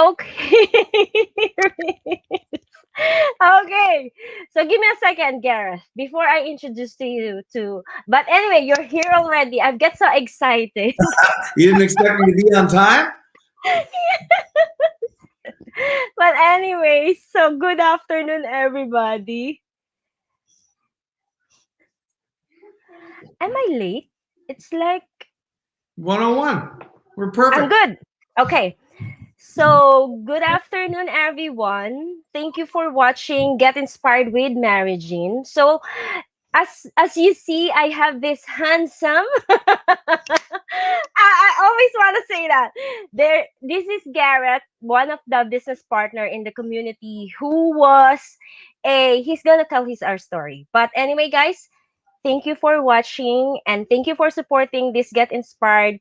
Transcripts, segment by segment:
Okay. Okay. So give me a second, Gareth, before I introduce to you to. But anyway, you're here already. I get so excited. You didn't expect me to be on time? But anyway, so good afternoon, everybody. Am I late? It's like 101. We're I'm perfect. good. Okay. So, good afternoon, everyone. Thank you for watching Get Inspired with Mariegene. So, as you see, I have this handsome. I always want to say that there. This is Garrett, one of the business partner in the community, who was a. He's gonna tell his our story. But anyway, guys, thank you for watching and thank you for supporting this Get Inspired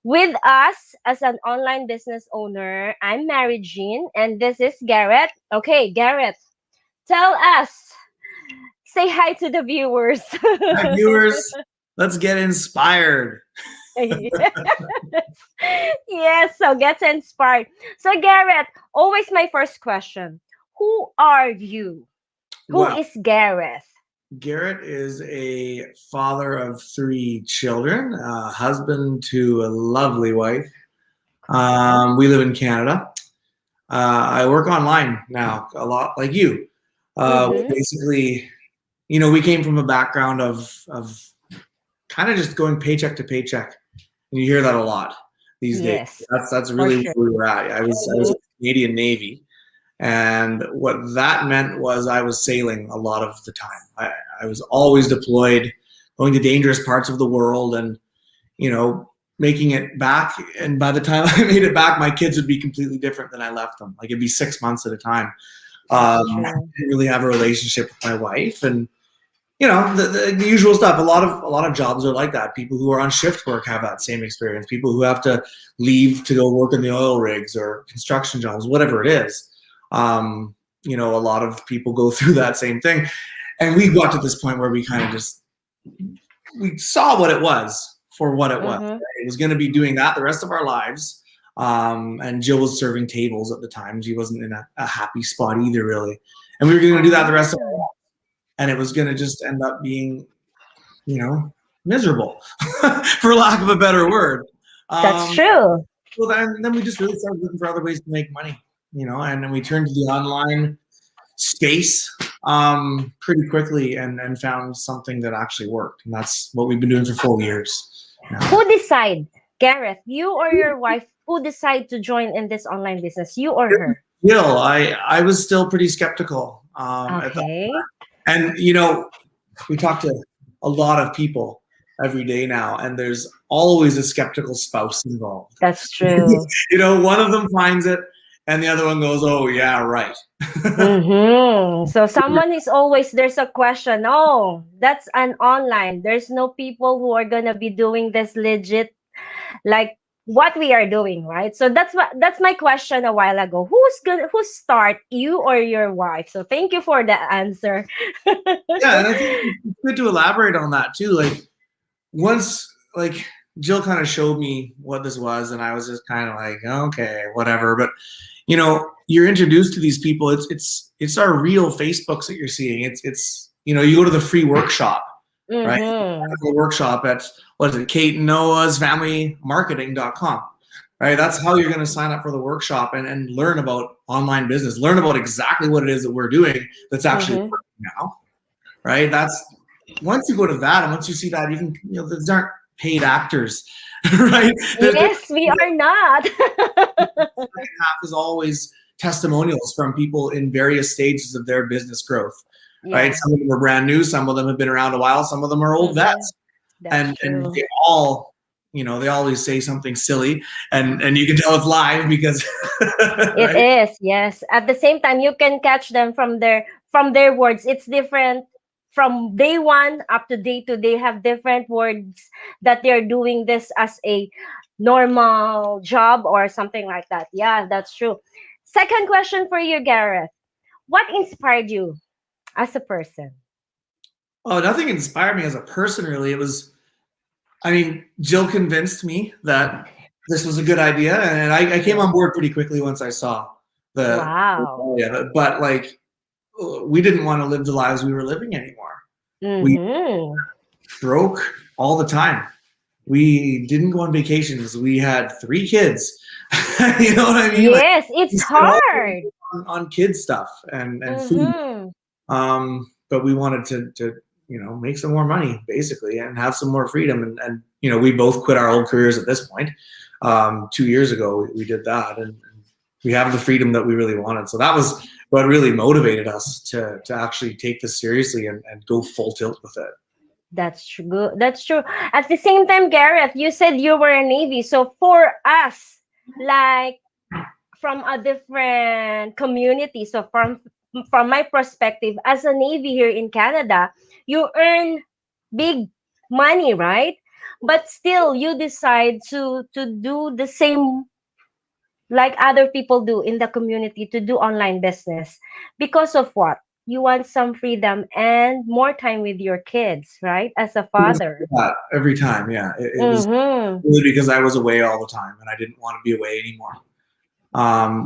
with us as an online business owner. I'm Mary Jean and this is Garrett. Okay, Garrett, tell us, say hi to the viewers. Hi, viewers. Let's get inspired. Yes. Yes, so get inspired. So, Garrett, always my first question. Who are you? Who Well, is Gareth? Garrett is a father of three children, a husband to a lovely wife. Okay. We live in Canada. I work online now, a lot like you. Mm-hmm. Basically, we came from a background of kind of just going paycheck to paycheck, and you hear that a lot these days. Yes, That's for really sure. where we were at. I was in the Canadian Navy, and what that meant was I was sailing a lot of the time. I was always deployed, going to dangerous parts of the world, and you know making it back. And by the time I made it back, my kids would be completely different than I left them. Like it'd be 6 months at a time. That's I true. didn't really have a relationship with my wife, and the usual stuff. A lot of jobs are like that. People who are on shift work have that same experience. People who have to leave to go work in the oil rigs or construction jobs, whatever it is. A lot of people go through that same thing, and we got to this point where we kind of just we saw what it was for what it was. Mm-hmm. Right? It was going to be doing that the rest of our lives. And Jill was serving tables at the time. She wasn't in a happy spot either, really. And we were going to do that the rest of our Ah, lives. And it was going to just end up being, miserable, for lack of a better word. that's Um, true. well, then we just really started looking for other ways to make money, and then we turned to the online space pretty quickly and found something that actually worked. And that's what we've been doing for 4 years now. Who decide, Gareth? You or your wife? Who decide to join in this online business? You or her? Jill, I was still pretty skeptical at that. Okay, And, we talk to a lot of people every day now, and there's always a skeptical spouse involved. that's true. One of them finds it, and the other one goes, "Oh, yeah, right." Mm-hmm. So someone is always there's a question. Oh, that's an online. There's no people who are gonna be doing this legit like what we are doing, right? So that's my question a while ago. Who start, you or your wife? So thank you for the answer. Yeah, and I think it's good to elaborate on that too. Like once, like Jill kind of showed me what this was, and I was just kind of like, okay, whatever. But you're introduced to these people. It's our real Facebooks that you're seeing. It's you go to the free workshop, right? Mm-hmm. The workshop at what is it, Kate and Noah's familymarketing.com. Right? That's how you're going to sign up for the workshop and learn about online business, learn about exactly what it is that we're doing that's actually Mm-hmm. working now. Right? That's once you go to that and once you see that, you can, these aren't paid actors, right? The Yes, we are not. second half is always testimonials from people in various stages of their business growth, right? Yeah. Some of them are brand new, some of them have been around a while, some of them are old Mm-hmm. vets, That's and true. they all, they always say something silly, and you can tell it's live because, It right? is, yes. At the same time, you can catch them from their words. It's different from day one up to day two. They have different words that they're doing this as a normal job or something like that. Yeah, that's true. Second question for you, Gareth. What inspired you as a person? Oh, nothing inspired me as a person really. It was, I mean, Jill convinced me that this was a good idea, and I came on board pretty quickly once I saw the Wow. yeah. But like, we didn't want to live the lives we were living anymore. We Mm-hmm. broke all the time. We didn't go on vacations. We had 3 kids. You know what I mean? Like, Yes, we it's spent all hard. on kid stuff and food. Mm-hmm. But we wanted to make some more money basically and have some more freedom. And we both quit our old careers at this point. 2 years ago, we did that, and we have the freedom that we really wanted. So that was what really motivated us to actually take this seriously and go full tilt with it. That's true. That's true. At the same time, Gareth, you said you were a Navy. So for us, like from a different community, so from my perspective, as a Navy here in Canada, you earn big money, right? But still, you decide to do the same like other people do in the community to do online business because of what? You want some freedom and more time with your kids, right? As a It was father. that every time, yeah. It was Mm-hmm. really because I was away all the time and I didn't want to be away anymore.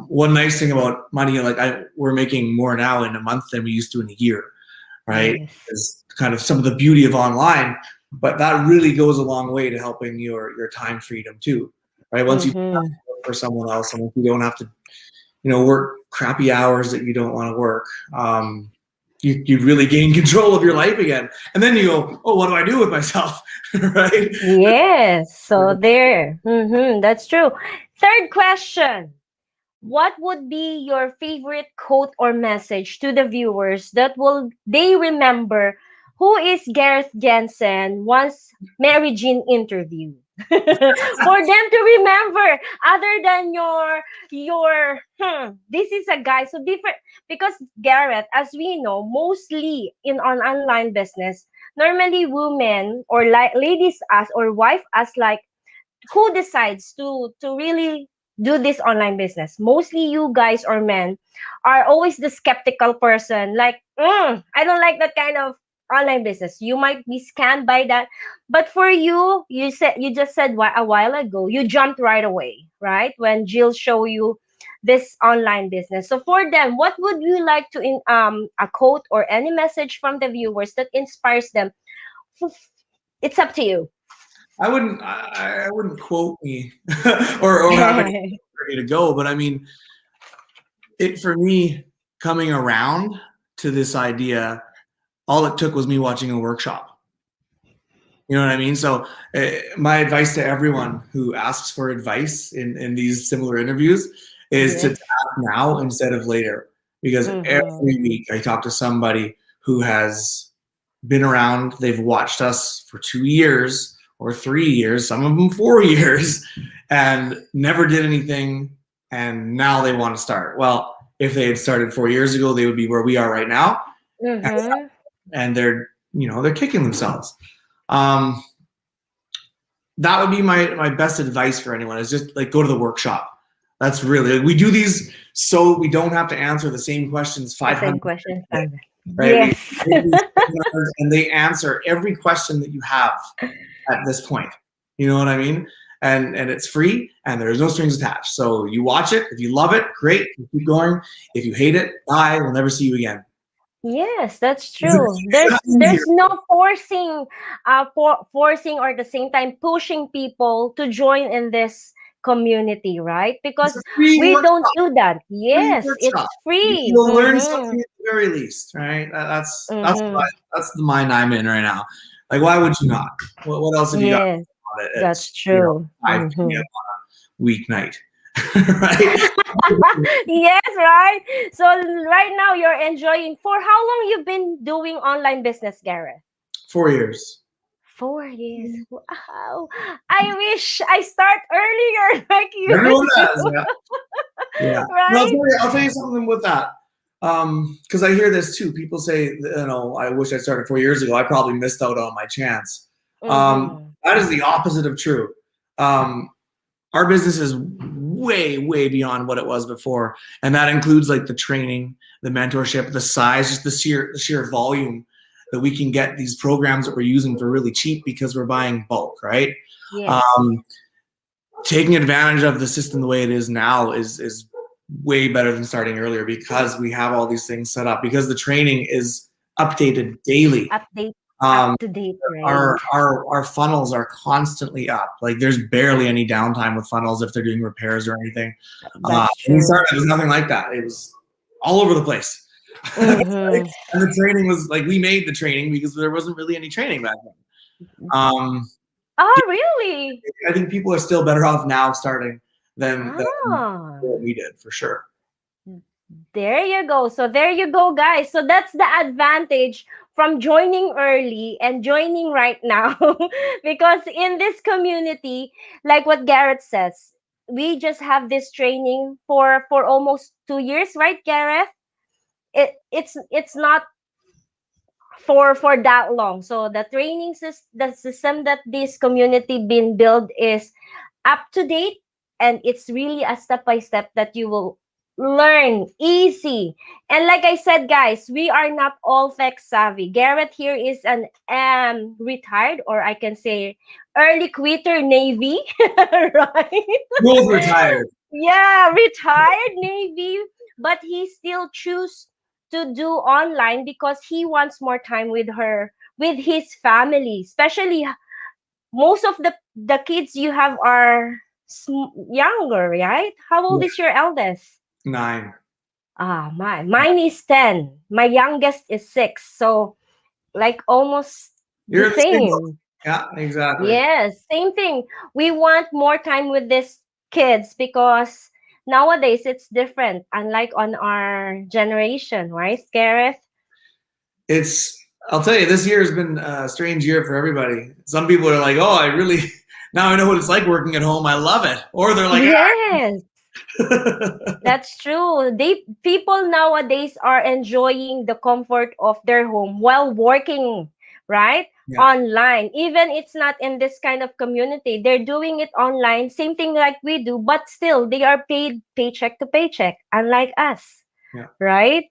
One nice thing about money, like we're making more now in a month than we used to in a year, right? Yes. Is kind of some of the beauty of online, but that really goes a long way to helping your time freedom too, right? Once you Mm-hmm. work for someone else, and if you don't have to, work crappy hours that you don't want to work, you really gain control of your life again. And then you go, oh, what do I do with myself, right? Yes. So there. Mm-hmm. That's true. Third question. What would be your favorite quote or message to the viewers that will they remember who is Gareth Jansen once Mariegene interviewed? For them to remember other than this is a guy so different because Gareth, as we know, mostly in on online business, normally women or like ladies as or wife as like who decides to really do this online business? Mostly you guys or men are always the skeptical person. Like, I don't like that kind of online business. You might be scammed by that. But for you, you just said a while ago, you jumped right away, right? When Jill showed you this online business. So for them, what would you like to a quote or any message from the viewers that inspires them? It's up to you. I wouldn't quote me or have any ready to go, but I mean, it for me coming around to this idea, all it took was me watching a workshop. You know what I mean? So my advice to everyone who asks for advice in these similar interviews is to Yes. ask now instead of later, because Mm-hmm. every week I talk to somebody who has been around. They've watched us for 2 years or 3 years, some of them 4 years, and never did anything. And now they want to start. Well, if they had started 4 years ago, they would be where we are right now. And, Mm-hmm. and they're kicking themselves. Um, that would be my best advice for anyone is just like go to the workshop. That's really we do these so we don't have to answer the same questions The same 500 question. times, right? We Yes. take these seminars and they answer every question that you have at this point. You know what I mean? And it's free and there's no strings attached. So you watch it. If you love it, great. You keep going. If you hate it, bye. We'll never see you again. Yes, that's It's true. There's no forcing forcing or at the same time pushing people to join in this community, right? It's a Because free we don't workshop. do that. Free Yes, workshop. it's free. You'll learn Mm-hmm. something at the very least, right? That's Mm-hmm. that's the mind I'm in right now. Like, why would you not? What else have you got Yes, on it at that's true. 5 p.m. Mm-hmm. on a weeknight, right? Yes, right. So right now you're enjoying. For how long you've been doing online business, Gareth? 4 years. 4 years. Wow. I wish I start earlier like Everyone you does, do. yeah. Yeah. And Right? I'll tell you something with that. Because I hear this too. People say, I wish I started 4 years ago. I probably missed out on my chance. Mm-hmm. That is the opposite of true. Um, our business is way, way beyond what it was before, and that includes like the training, the mentorship, the size, just the sheer volume that we can get these programs that we're using for really cheap because we're buying bulk, right? Yes. Um, taking advantage of the system the way it is now is way better than starting earlier, because we have all these things set up, because the training is updated daily. Update, up Um, to date, right? our funnels are constantly up. Like, there's barely any downtime with funnels if they're doing repairs or anything. That's When we true. started, it was nothing like that. It was all over the place. Mm-hmm. And the training was like, we made the training because there wasn't really any training back then. Um, Oh, really? I think people are still better off now starting than Ah. what we did, for sure. There you go. So there you go, guys. So that's the advantage from joining early and joining right now. Because in this community, like what Garrett says, we just have this training for almost 2 years, right, Garrett? It's not for that long. So the the system that this community been built is up to date, and it's really a step by step that you will learn easy. And like I said, guys, we are not all tech savvy. Garrett here is an retired, or I can say early quitter Navy, right? Rules retired. Yeah, retired Navy, but he still choose to do online because he wants more time with his family, especially most of the kids you have are younger, right? How old Yeah. is your eldest? 9. Mine is 10. My youngest is 6. So like almost the You're in the same boat. same. Yeah, exactly. Yes, same thing. We want more time with these kids because nowadays it's different, unlike on our generation, right, Gareth? I'll tell you, this year has been a strange year for everybody. Some people are like, oh, I really, now I know what it's like working at home. I love it. Or they're like, Yes. ah. That's true. People nowadays are enjoying the comfort of their home while working, right? Yeah, Online. Even it's not in this kind of community, they're doing it online, same thing like we do, but still they are paid paycheck to paycheck, unlike us, yeah. right?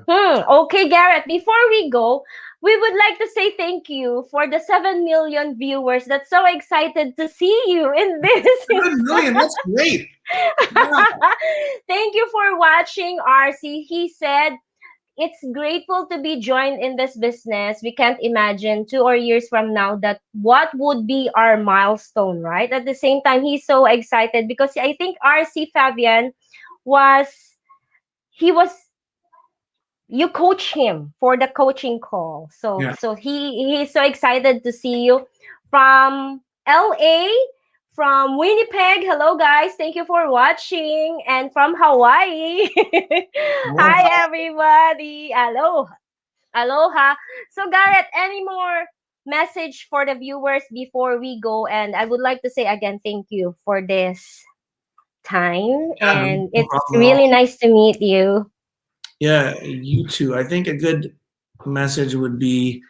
Okay, Garrett, before we go, we would like to say thank you for the 7 million viewers that's so excited to see you in this. 7 million, that's great. Wow. Thank you for watching, RC. He said it's grateful to be joined in this business. We can't imagine 2 or years from now that what would be our milestone, right? At the same time, he's so excited because I think RC Fabian was he was you coach him for the coaching call. So Yeah. he's so excited to see you from LA, from Winnipeg. Hello guys, thank you for watching, and from Hawaii. Aloha. Hi everybody. Aloha. Aloha. So Garrett, any more message for the viewers before we go? And I would like to say again thank you for this time, Yeah, and no it's problem at all. really nice to meet you. Yeah, you too. I think a good message would be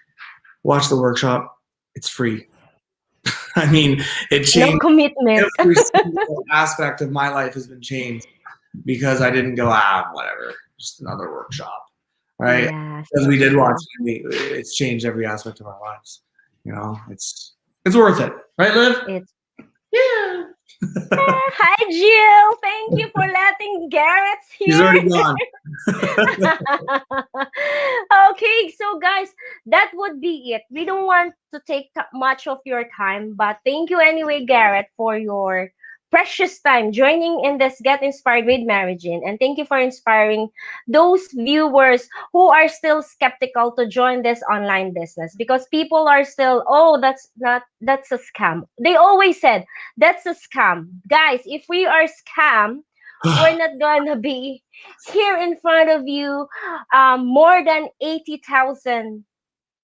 watch the workshop. It's free. I mean, it No changed commitment. every single aspect of my life has been changed because I didn't go, whatever, just another workshop, right? Yes, Because we that's did watch true. it, it's changed every aspect of our lives. It's worth it, right, Liv? It's Yeah. Hi Jill. Thank you for letting Garrett's She's here. already gone. Okay, so guys, that would be it. We don't want to take much of your time, but thank you anyway, Garrett, for your precious time joining in this Get Inspired with Mariegene. And thank you for inspiring those viewers who are still skeptical to join this online business because people are still, oh, that's a scam. They always said that's a scam. Guys, if we are scam, we're not gonna be here in front of you. More than 80,000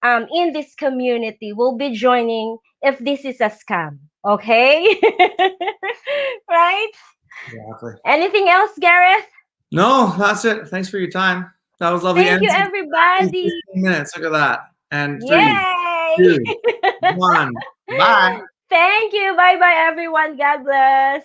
in this community will be joining if this is a scam. Okay? Right? Exactly. Anything else, Gareth? No, that's it. Thanks for your time. That was lovely. Thank And you, in everybody. 15 minutes. Look at that. And 3, Yay! 2, 1. Bye. Thank you. Bye bye, everyone. God bless.